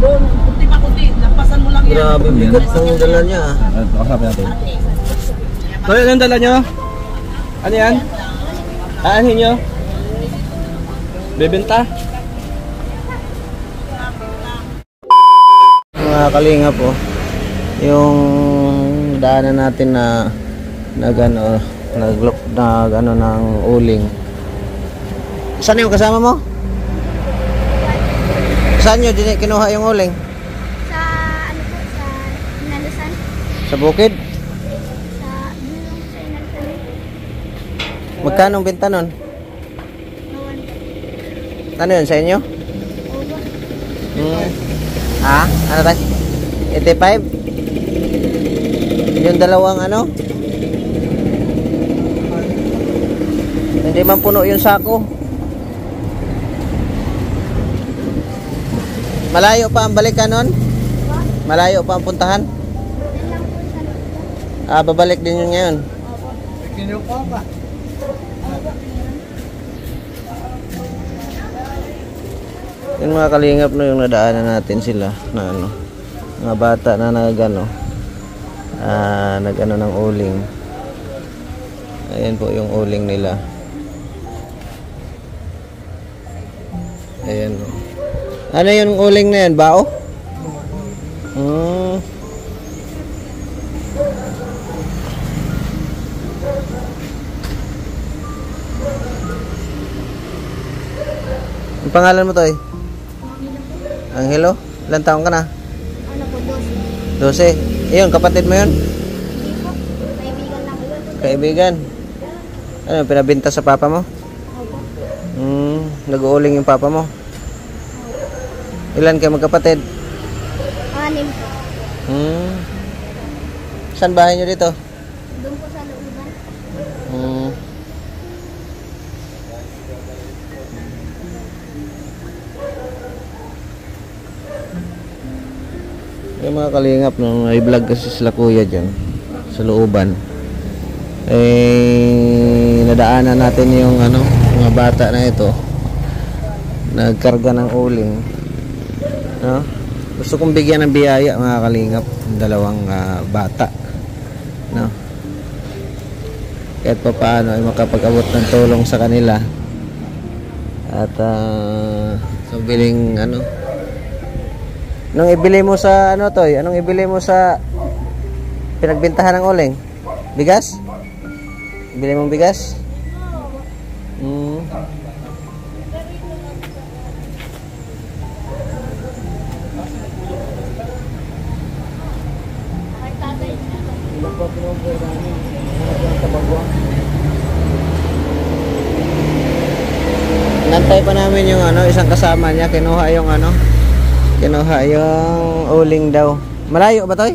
Doon, kunti pa kunti. Lampasan mo lang yan. Grabe, bigat ng dala niya. Kasapin natin. So, anong dala nyo? Ano yan? Aanhin nyo? Bebenta? Mga kalinga po, yung daanan natin na nagano, naglok na gano ng uling. Saan yung kasama mo? Saan nyo kinuha yung uling? Sa ano po, sa Inalusan. Sa bukid? Sa Bulong sa Inalusan. Magkano ang benta nun? Nawan. Ano yun, sa inyo? Obo. Ha? Ano tayo? 85? Yung dalawang ano? Hindi man puno yung sako. Malayo pa ang balikan nun? Malayo pa ang puntahan? Yan lang po sa loob. Ah, babalik din yun ngayon. Obo. Kinuha pa. Yung mga kalingap no, yung nadaanan natin sila na ano, mga bata na nagano nagano ng uling. Ayan po yung uling nila. Ayan o. Ano yung uling na yan? Bao? Ang pangalan mo to eh? Angelo? Ilan taong ka na? Ano po, 12. 12. Ayun, kapatid mo yun? Hindi po. Kaibigan lang po. Kaibigan. Ano, pinabinta sa papa mo? Opo. Nag-uuling yung papa mo? Ilan kayo magkapatid? 6 po. Saan bahay nyo dito? Doon po sa looban. Yung mga kalingap nung i-vlog kasi sila kuya dyan sa looban, nadaanan natin yung ano, mga bata na ito nagkarga ng uling, no? Gusto kong bigyan ng biyaya mga kalingap yung dalawang bata, no? Kahit pa paano ay makapag-abot ng tulong sa kanila at sa biling ano. Anong ibili mo sa ano toy? Anong ibili mo sa pinagbintahan ng uling? Bigas? Ibili mong bigas? Nantay pa namin yung ano, isang kasama niya, kinuha yung ano, kinuha yung uling daw. Malayo ba toy?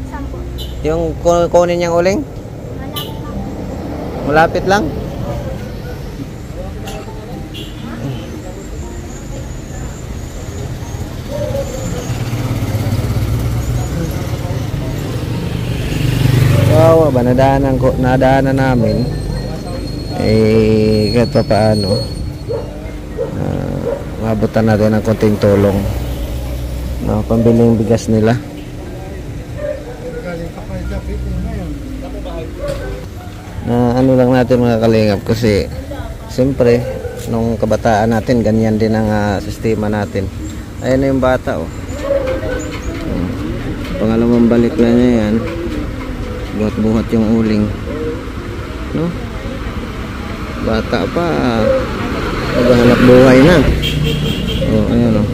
Sampo. Yung kunin niyang uling? Malapit lang. Wow, ba nadaanan namin kahit pa paano mabutan natin ng konting tulong, no, pambiling bigas nila. Ano lang natin mga kalingap kasi siyempre nung kabataan natin ganyan din ang sistema natin. Ayan na yung bata oh. Pangalawang balik na niya yan, buhat-buhat yung uling, no? Bata pa, maghanap buhay na. Oh, ayan oh.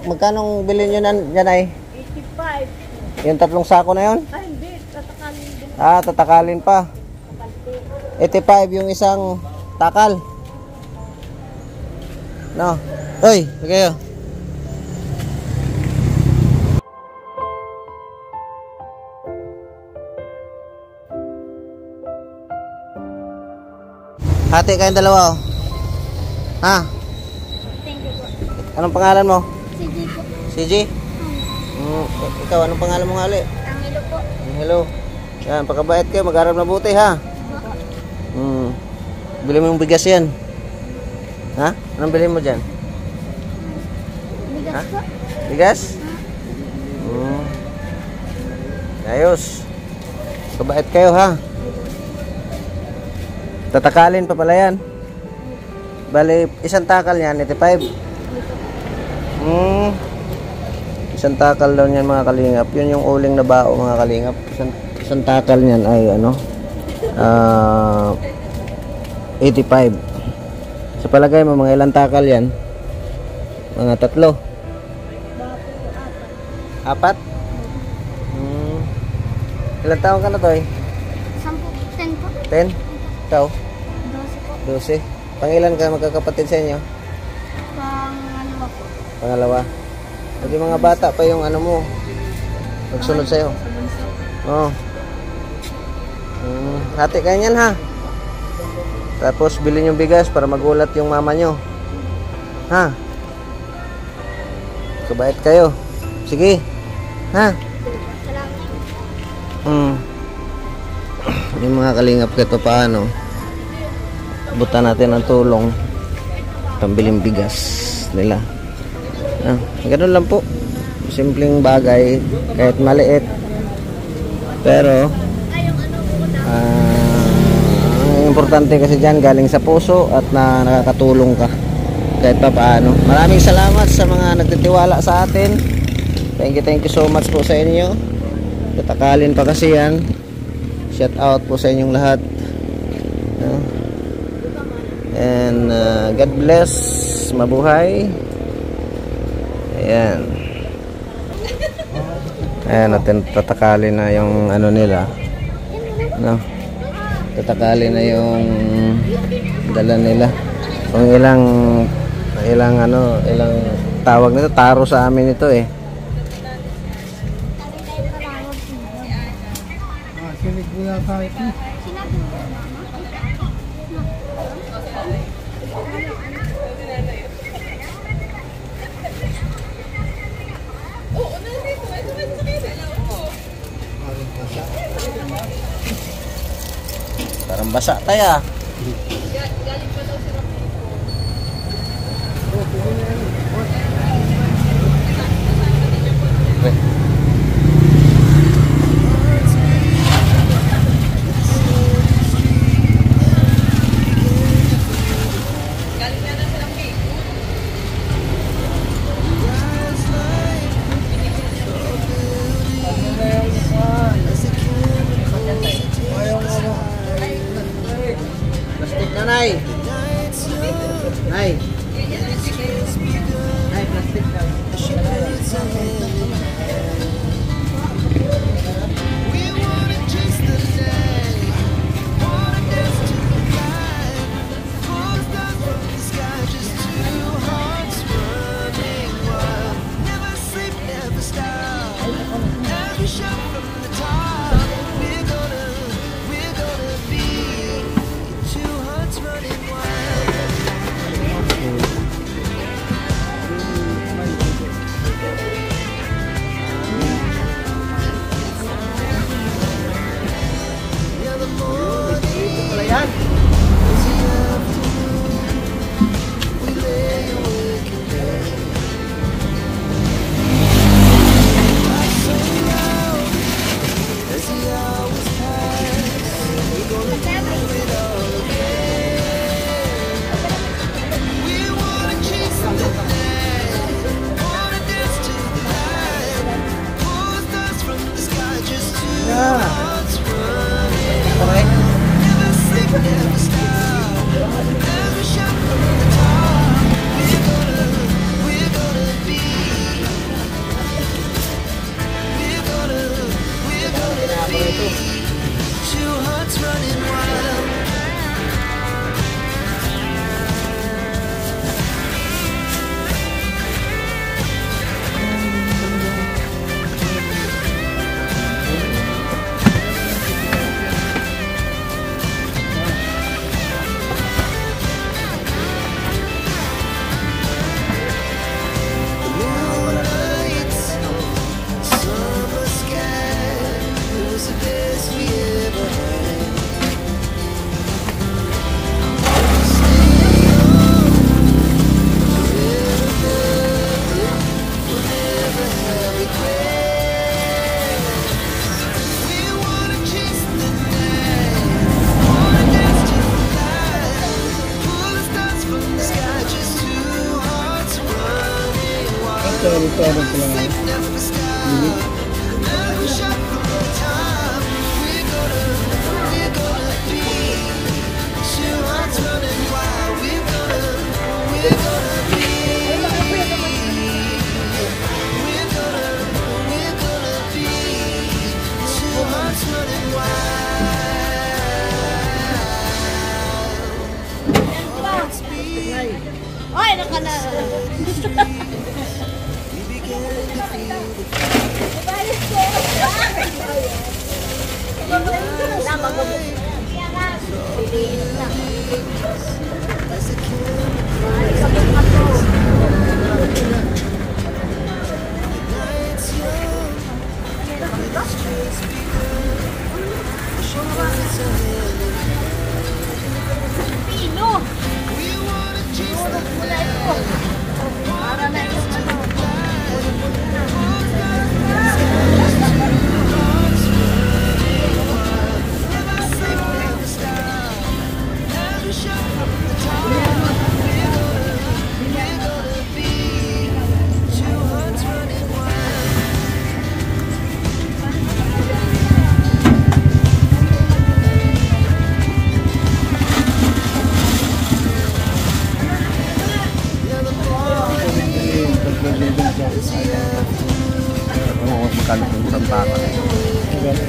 Magkano bilhin nyo yan ay? 85. Yung tatlong sako na yun? Ay, hindi. Tatakalin din. Tatakalin pa. 85 yung isang takal. No. Hoy, kayo. Hati kayong dalawa oh. Ha? Thank you po. Anong pangalan mo? CJ po. CJ? Ikaw, anong pangalan mo nga ulit? Angelo po. Hello. Yan, pagkabait kayo, mag-aral mabuti ha. Bili mo yung bigas yan. Ha? Anong bili mo dyan? Bigas Ha? po. Bigas? Ayos. Kabait kayo ha. Tatakalin pa pala yan. Bali, isang takal yan, 85. Isang takal daw niyan mga kalingap. Yun yung uling na bao mga kalingap. Isang takal niyan ay ano, 85. Sa palagay mo, mga ilang takal yan? Mga 3. 4? Ilang taon ka na, Toy? 10 po. 10? Ikaw? 12 po. 12? Pangilan ka magkakapatid sa inyo? Pangalawa po. Pangalawa? Pati mga bata pa yung ano mo, magsunod sa'yo. Oo. Hati kayo yan ha. Tapos bilhin yung bigas para magulat yung mama nyo. Ha? Kabait kayo. Sige. Ha? Yung mga kalingap kito paano buta natin ang tulong pambiling bigas nila. Ganun lang po, simpleng bagay kahit maliit, pero ang importante kasi dyan galing sa puso at nakakatulong ka kahit pa paano. Maraming salamat sa mga nagtitiwala sa atin. Thank you so much po sa inyo. Tatakalin pa kasi yan. Shout out po sa inyong lahat. And God bless. Mabuhay. Ayan. Ayan, natin tatakalin na yung ano nila. No? Tatakalin na yung dala nila. Kung ilang tawag nito, taro sa amin ito eh. Sinig mo yata ito. Parang basa tayo. Plastic na, Nay. Nay. Nay, plastic na. Ito, ano ko lang. Oy, naka na. Magkano yung isang bata?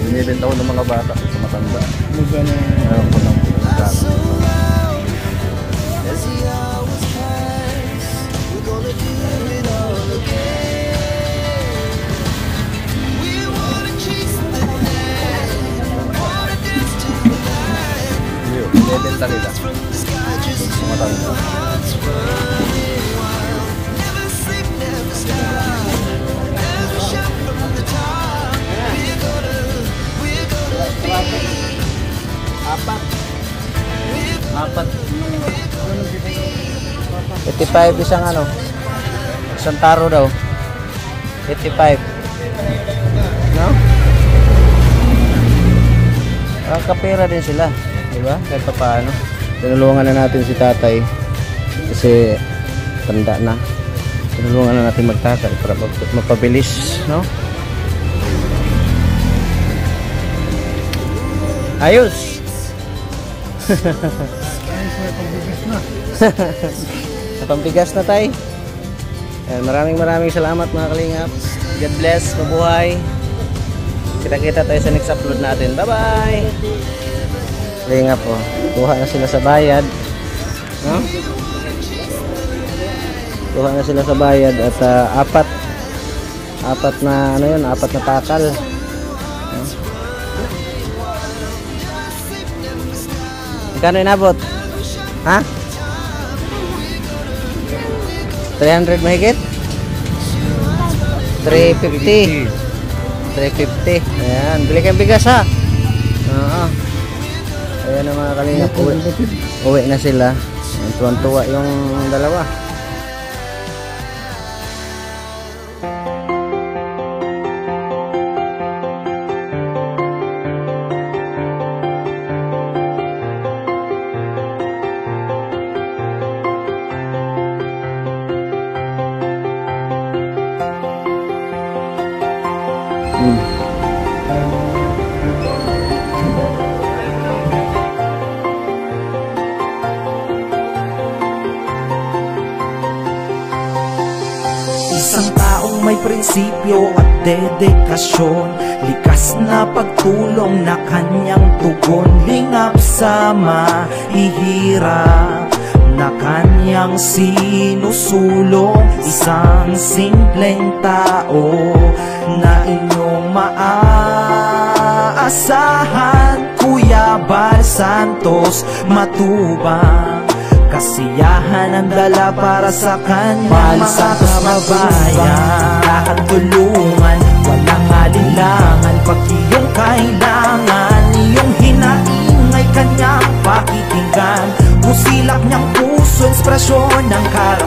Binibenta ko ng mga bata sa matanda. Magkano? Meron ko lang magkano. Binibenta nila sa matanda. Apat. 85 isang ano? Isang taro daw. 85. No? Ang kapera din sila, di ba? Kahit pa paano. Tinulungan na natin si tatay kasi tanda na. Tinulungan na natin magtatay para mapabilis, no? Ayos. Sa pambigas na tayo. Maraming salamat mga kalingap. God bless, mabuhay. Kita-kita tayo sa next upload natin. Bye bye. Kalingap po, kuha na sila sa bayad, no? Kuha na sila sa bayad at apat na ano yun, apat na takal. Kano inabot? Ha? 300 mahigit? 350. 350. Ayan, bili kayong bigas ha. Oo. Ayan ang mga kalingap. Uwi na sila. Tuwan-tuwa yung dalawa. Isang taong may prinsipyo at dedikasyon, likas na pagtulong na kanyang tugon, lingap sa mahihirap na kanyang sinusulong. Isang simpleng tao na inyong maaasahan, Kuya Bal Santos Matubang. Kasiyahan ang dala para sa kanya, mga kababayan. Lahat tulungan, walang alinlangan. Pag iyong kailangan, iyong hinaingay kanyang pakikinggan. Musilak niyang puso, inspirasyon ng karapatan.